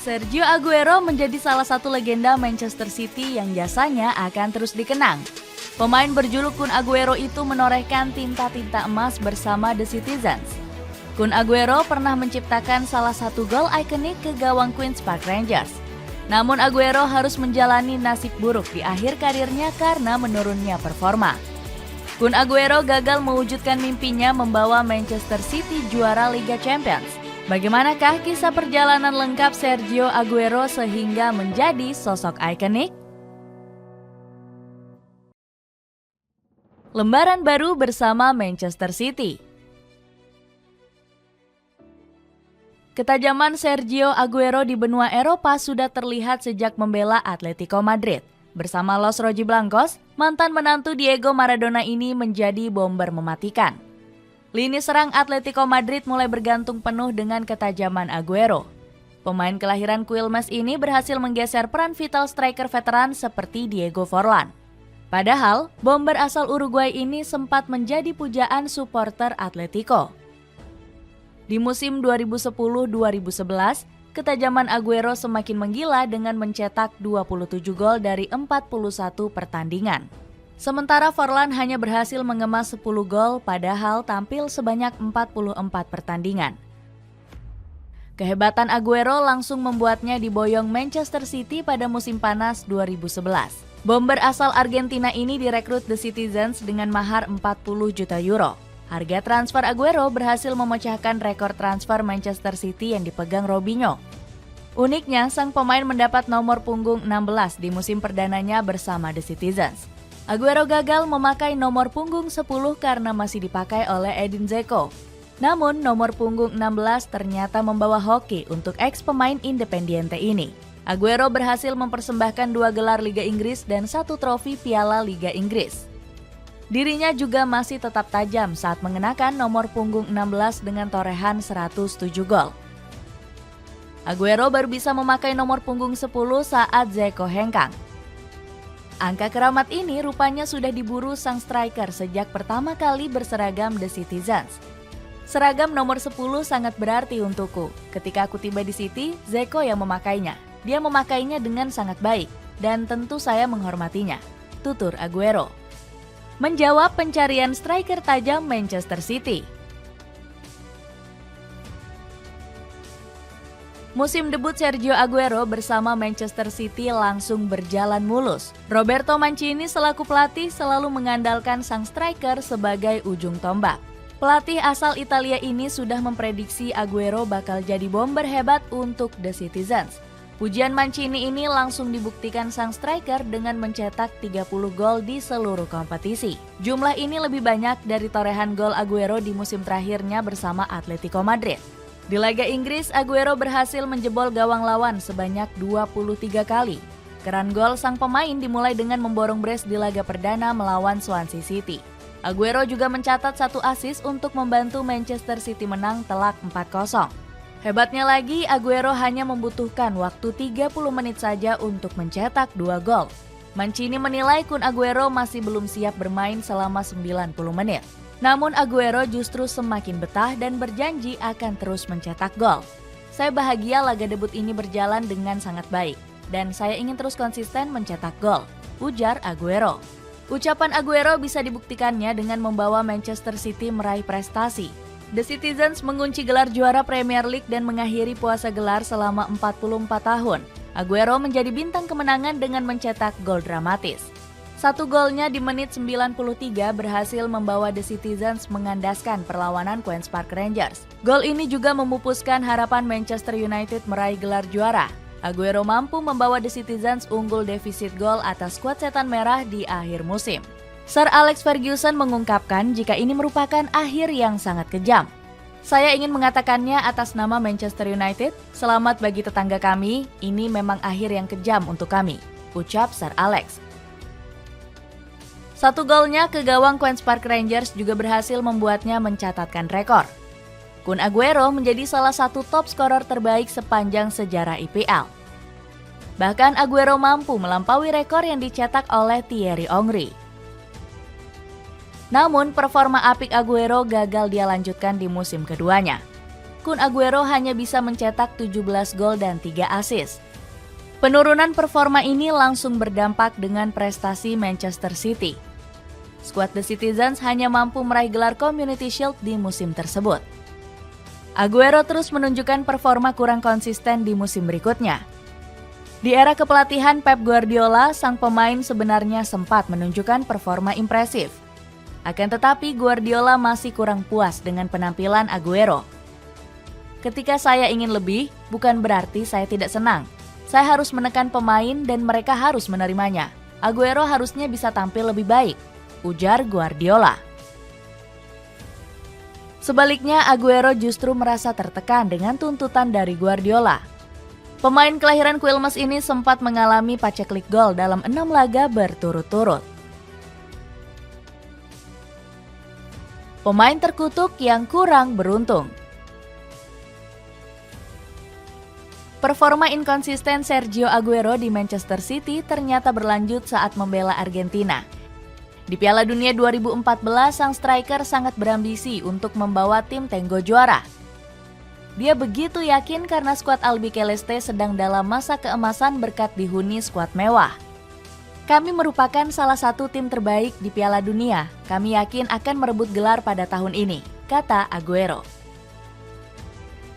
Sergio Aguero menjadi salah satu legenda Manchester City yang jasanya akan terus dikenang. Pemain berjuluk Kun Aguero itu menorehkan tinta-tinta emas bersama The Citizens. Kun Aguero pernah menciptakan salah satu gol ikonik ke gawang Queen's Park Rangers. Namun Aguero harus menjalani nasib buruk di akhir karirnya karena menurunnya performa. Kun Aguero gagal mewujudkan mimpinya membawa Manchester City juara Liga Champions. Bagaimanakah kisah perjalanan lengkap Sergio Aguero sehingga menjadi sosok ikonik? Lembaran baru bersama Manchester City. Ketajaman Sergio Aguero di benua Eropa sudah terlihat sejak membela Atletico Madrid. Bersama Los Rojiblancos, mantan menantu Diego Maradona ini menjadi bomber mematikan. Lini serang Atletico Madrid mulai bergantung penuh dengan ketajaman Aguero. Pemain kelahiran Quilmes ini berhasil menggeser peran vital striker veteran seperti Diego Forlan. Padahal, bomber asal Uruguay ini sempat menjadi pujaan supporter Atletico. Di musim 2010-2011, ketajaman Aguero semakin menggila dengan mencetak 27 gol dari 41 pertandingan. Sementara Forlan hanya berhasil mengemas 10 gol padahal tampil sebanyak 44 pertandingan. Kehebatan Aguero langsung membuatnya diboyong Manchester City pada musim panas 2011. Bomber asal Argentina ini direkrut The Citizens dengan mahar 40 juta euro. Harga transfer Aguero berhasil memecahkan rekor transfer Manchester City yang dipegang Robinho. Uniknya, sang pemain mendapat nomor punggung 16 di musim perdananya bersama The Citizens. Aguero gagal memakai nomor punggung 10 karena masih dipakai oleh Edin Dzeko. Namun, nomor punggung 16 ternyata membawa hoki untuk ex-pemain Independiente ini. Aguero berhasil mempersembahkan 2 gelar Liga Inggris dan 1 trofi Piala Liga Inggris. Dirinya juga masih tetap tajam saat mengenakan nomor punggung 16 dengan torehan 107 gol. Aguero baru bisa memakai nomor punggung 10 saat Dzeko hengkang. Angka keramat ini rupanya sudah diburu sang striker sejak pertama kali berseragam The Citizens. Seragam nomor 10 sangat berarti untukku. Ketika aku tiba di City, Dzeko yang memakainya. Dia memakainya dengan sangat baik dan tentu saya menghormatinya, tutur Aguero. Menjawab pencarian striker tajam Manchester City. Musim debut Sergio Aguero bersama Manchester City langsung berjalan mulus. Roberto Mancini selaku pelatih selalu mengandalkan sang striker sebagai ujung tombak. Pelatih asal Italia ini sudah memprediksi Aguero bakal jadi bomber hebat untuk The Citizens. Pujian Mancini ini langsung dibuktikan sang striker dengan mencetak 30 gol di seluruh kompetisi. Jumlah ini lebih banyak dari torehan gol Aguero di musim terakhirnya bersama Atletico Madrid. Di Liga Inggris, Aguero berhasil menjebol gawang lawan sebanyak 23 kali. Keran gol sang pemain dimulai dengan memborong brace di laga perdana melawan Swansea City. Aguero juga mencatat 1 assist untuk membantu Manchester City menang telak 4-0. Hebatnya lagi, Aguero hanya membutuhkan waktu 30 menit saja untuk mencetak 2 gol. Mancini menilai Kun Aguero masih belum siap bermain selama 90 menit. Namun Aguero justru semakin betah dan berjanji akan terus mencetak gol. Saya bahagia laga debut ini berjalan dengan sangat baik dan saya ingin terus konsisten mencetak gol, ujar Aguero. Ucapan Aguero bisa dibuktikannya dengan membawa Manchester City meraih prestasi. The Citizens mengunci gelar juara Premier League dan mengakhiri puasa gelar selama 44 tahun. Aguero menjadi bintang kemenangan dengan mencetak gol dramatis. 1 golnya di menit 93 berhasil membawa The Citizens mengandaskan perlawanan Queen's Park Rangers. Gol ini juga memupuskan harapan Manchester United meraih gelar juara. Aguero mampu membawa The Citizens unggul defisit gol atas skuad setan merah di akhir musim. Sir Alex Ferguson mengungkapkan jika ini merupakan akhir yang sangat kejam. Saya ingin mengatakannya atas nama Manchester United, selamat bagi tetangga kami, ini memang akhir yang kejam untuk kami, ucap Sir Alex. 1 golnya ke gawang Queen's Park Rangers juga berhasil membuatnya mencatatkan rekor. Kun Aguero menjadi salah satu top skorer terbaik sepanjang sejarah IPL. Bahkan Aguero mampu melampaui rekor yang dicetak oleh Thierry Henry. Namun performa apik Aguero gagal dia lanjutkan di musim keduanya. Kun Aguero hanya bisa mencetak 17 gol dan 3 assist. Penurunan performa ini langsung berdampak dengan prestasi Manchester City. Skuad The Citizens hanya mampu meraih gelar Community Shield di musim tersebut. Aguero terus menunjukkan performa kurang konsisten di musim berikutnya. Di era kepelatihan Pep Guardiola, sang pemain sebenarnya sempat menunjukkan performa impresif. Akan tetapi Guardiola masih kurang puas dengan penampilan Aguero. Ketika saya ingin lebih, bukan berarti saya tidak senang. Saya harus menekan pemain dan mereka harus menerimanya. Aguero harusnya bisa tampil lebih baik, ujar Guardiola. Sebaliknya, Aguero justru merasa tertekan dengan tuntutan dari Guardiola. Pemain kelahiran Quilmes ini sempat mengalami paceklik gol dalam 6 laga berturut-turut. Pemain terkutuk yang kurang beruntung. Performa inkonsisten Sergio Aguero di Manchester City ternyata berlanjut saat membela Argentina. Di Piala Dunia 2014, sang striker sangat berambisi untuk membawa tim Tenggo juara. Dia begitu yakin karena skuad Albiceleste sedang dalam masa keemasan berkat dihuni skuad mewah. Kami merupakan salah satu tim terbaik di Piala Dunia. Kami yakin akan merebut gelar pada tahun ini, kata Aguero.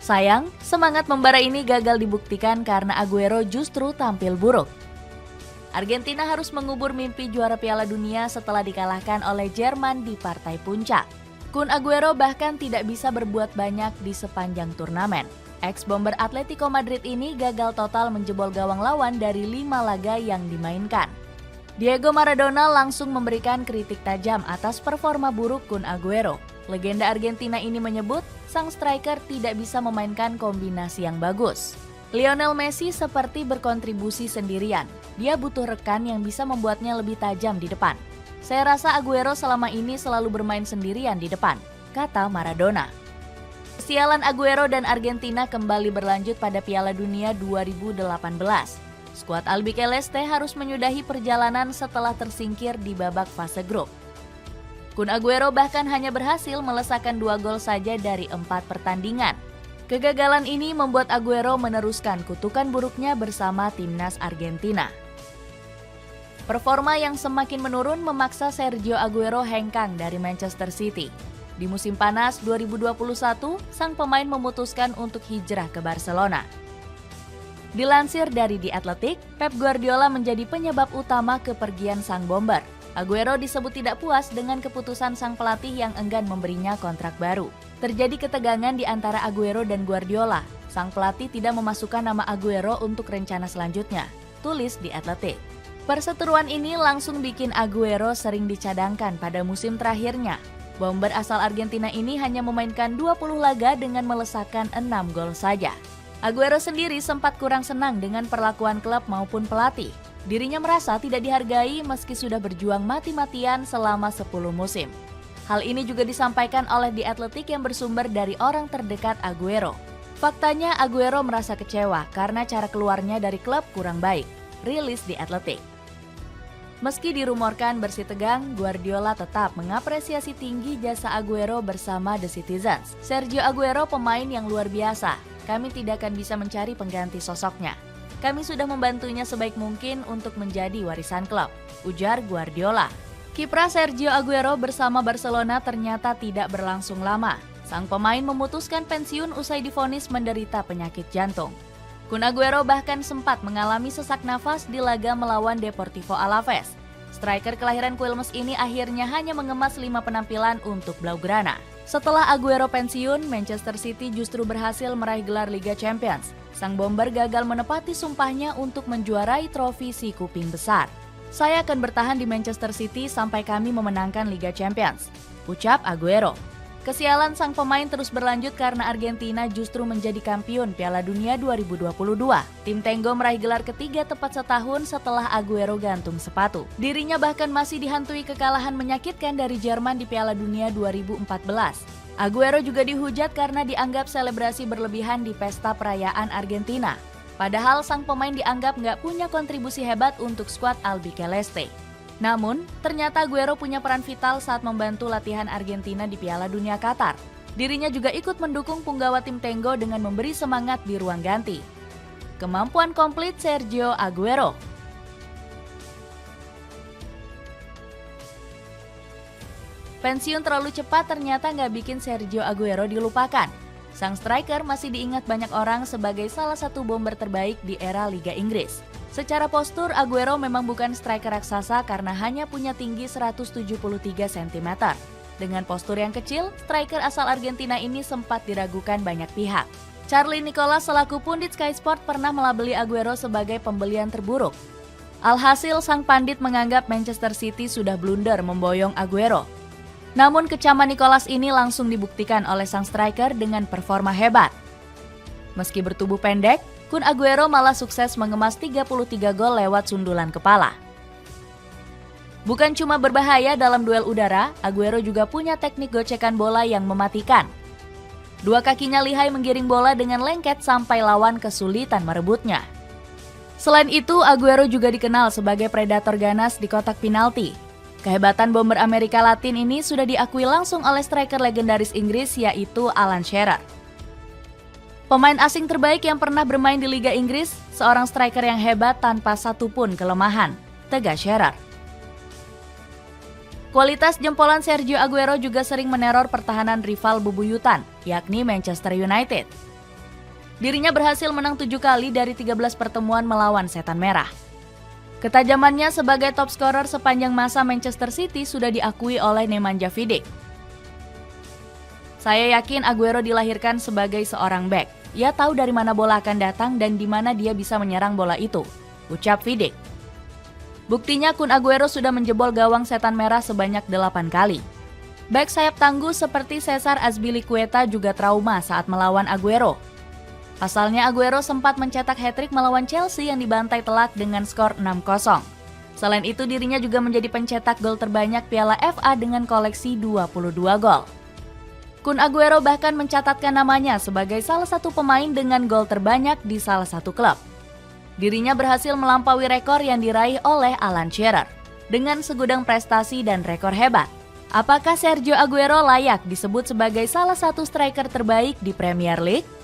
Sayang, semangat membara ini gagal dibuktikan karena Aguero justru tampil buruk. Argentina harus mengubur mimpi juara Piala Dunia setelah dikalahkan oleh Jerman di partai puncak. Kun Aguero bahkan tidak bisa berbuat banyak di sepanjang turnamen. Ex-bomber Atletico Madrid ini gagal total menjebol gawang lawan dari 5 laga yang dimainkan. Diego Maradona langsung memberikan kritik tajam atas performa buruk Kun Aguero. Legenda Argentina ini menyebut sang striker tidak bisa memainkan kombinasi yang bagus. Lionel Messi seperti berkontribusi sendirian. Dia butuh rekan yang bisa membuatnya lebih tajam di depan. Saya rasa Aguero selama ini selalu bermain sendirian di depan, kata Maradona. Kesialan Aguero dan Argentina kembali berlanjut pada Piala Dunia 2018. Skuad Albiceleste harus menyudahi perjalanan setelah tersingkir di babak fase grup. Kun Aguero bahkan hanya berhasil melesakkan 2 gol saja dari 4 pertandingan. Kegagalan ini membuat Aguero meneruskan kutukan buruknya bersama timnas Argentina. Performa yang semakin menurun memaksa Sergio Aguero hengkang dari Manchester City. Di musim panas 2021, sang pemain memutuskan untuk hijrah ke Barcelona. Dilansir dari The Athletic, Pep Guardiola menjadi penyebab utama kepergian sang bomber. Aguero disebut tidak puas dengan keputusan sang pelatih yang enggan memberinya kontrak baru. Terjadi ketegangan di antara Aguero dan Guardiola. Sang pelatih tidak memasukkan nama Aguero untuk rencana selanjutnya, tulis The Athletic. Perseteruan ini langsung bikin Aguero sering dicadangkan pada musim terakhirnya. Bomber asal Argentina ini hanya memainkan 20 laga dengan melesakkan 6 gol saja. Aguero sendiri sempat kurang senang dengan perlakuan klub maupun pelatih. Dirinya merasa tidak dihargai meski sudah berjuang mati-matian selama 10 musim. Hal ini juga disampaikan oleh The Athletic yang bersumber dari orang terdekat Aguero. Faktanya Aguero merasa kecewa karena cara keluarnya dari klub kurang baik, rilis The Athletic. Meski dirumorkan bersih tegang, Guardiola tetap mengapresiasi tinggi jasa Aguero bersama The Citizens. Sergio Aguero pemain yang luar biasa, kami tidak akan bisa mencari pengganti sosoknya. Kami sudah membantunya sebaik mungkin untuk menjadi warisan klub, ujar Guardiola. Kiprah Sergio Aguero bersama Barcelona ternyata tidak berlangsung lama. Sang pemain memutuskan pensiun usai divonis menderita penyakit jantung. Kun Aguero bahkan sempat mengalami sesak nafas di laga melawan Deportivo Alaves. Striker kelahiran Quilmes ini akhirnya hanya mengemas 5 penampilan untuk Blaugrana. Setelah Aguero pensiun, Manchester City justru berhasil meraih gelar Liga Champions. Sang bomber gagal menepati sumpahnya untuk menjuarai trofi si kuping besar. Saya akan bertahan di Manchester City sampai kami memenangkan Liga Champions, ucap Aguero. Kesialan sang pemain terus berlanjut karena Argentina justru menjadi kampiun Piala Dunia 2022. Tim Tenggo meraih gelar ketiga tepat setahun setelah Aguero gantung sepatu. Dirinya bahkan masih dihantui kekalahan menyakitkan dari Jerman di Piala Dunia 2014. Aguero juga dihujat karena dianggap selebrasi berlebihan di pesta perayaan Argentina. Padahal sang pemain dianggap nggak punya kontribusi hebat untuk skuad Albiceleste. Namun, ternyata Aguero punya peran vital saat membantu latihan Argentina di Piala Dunia Qatar. Dirinya juga ikut mendukung punggawa tim Tenggo dengan memberi semangat di ruang ganti. Kemampuan komplit Sergio Aguero. Pensiun terlalu cepat ternyata nggak bikin Sergio Aguero dilupakan. Sang striker masih diingat banyak orang sebagai salah satu bomber terbaik di era Liga Inggris. Secara postur, Aguero memang bukan striker raksasa karena hanya punya tinggi 173 cm. Dengan postur yang kecil, striker asal Argentina ini sempat diragukan banyak pihak. Charlie Nicholas selaku pundit Sky Sport pernah melabeli Aguero sebagai pembelian terburuk. Alhasil, sang pandit menganggap Manchester City sudah blunder memboyong Aguero. Namun kecaman Nicholas ini langsung dibuktikan oleh sang striker dengan performa hebat. Meski bertubuh pendek, Kun Aguero malah sukses mengemas 33 gol lewat sundulan kepala. Bukan cuma berbahaya dalam duel udara, Aguero juga punya teknik gocekan bola yang mematikan. Dua kakinya lihai menggiring bola dengan lengket sampai lawan kesulitan merebutnya. Selain itu, Aguero juga dikenal sebagai predator ganas di kotak penalti. Kehebatan bomber Amerika Latin ini sudah diakui langsung oleh striker legendaris Inggris yaitu Alan Shearer. Pemain asing terbaik yang pernah bermain di Liga Inggris, seorang striker yang hebat tanpa satupun kelemahan, tegas Shearer. Kualitas jempolan Sergio Aguero juga sering meneror pertahanan rival bebuyutan, yakni Manchester United. Dirinya berhasil menang 7 kali dari 13 pertemuan melawan Setan Merah. Ketajamannya sebagai top scorer sepanjang masa Manchester City sudah diakui oleh Nemanja Vidic. Saya yakin Aguero dilahirkan sebagai seorang bek. Ia tahu dari mana bola akan datang dan di mana dia bisa menyerang bola itu, ucap Vidic. Buktinya Kun Aguero sudah menjebol gawang Setan Merah sebanyak 8 kali. Bek sayap tangguh seperti Cesar Azpilicueta juga trauma saat melawan Aguero. Pasalnya Aguero sempat mencetak hat-trick melawan Chelsea yang dibantai telak dengan skor 6-0. Selain itu dirinya juga menjadi pencetak gol terbanyak Piala FA dengan koleksi 22 gol. Kun Aguero bahkan mencatatkan namanya sebagai salah satu pemain dengan gol terbanyak di salah satu klub. Dirinya berhasil melampaui rekor yang diraih oleh Alan Shearer. Dengan segudang prestasi dan rekor hebat, apakah Sergio Aguero layak disebut sebagai salah satu striker terbaik di Premier League?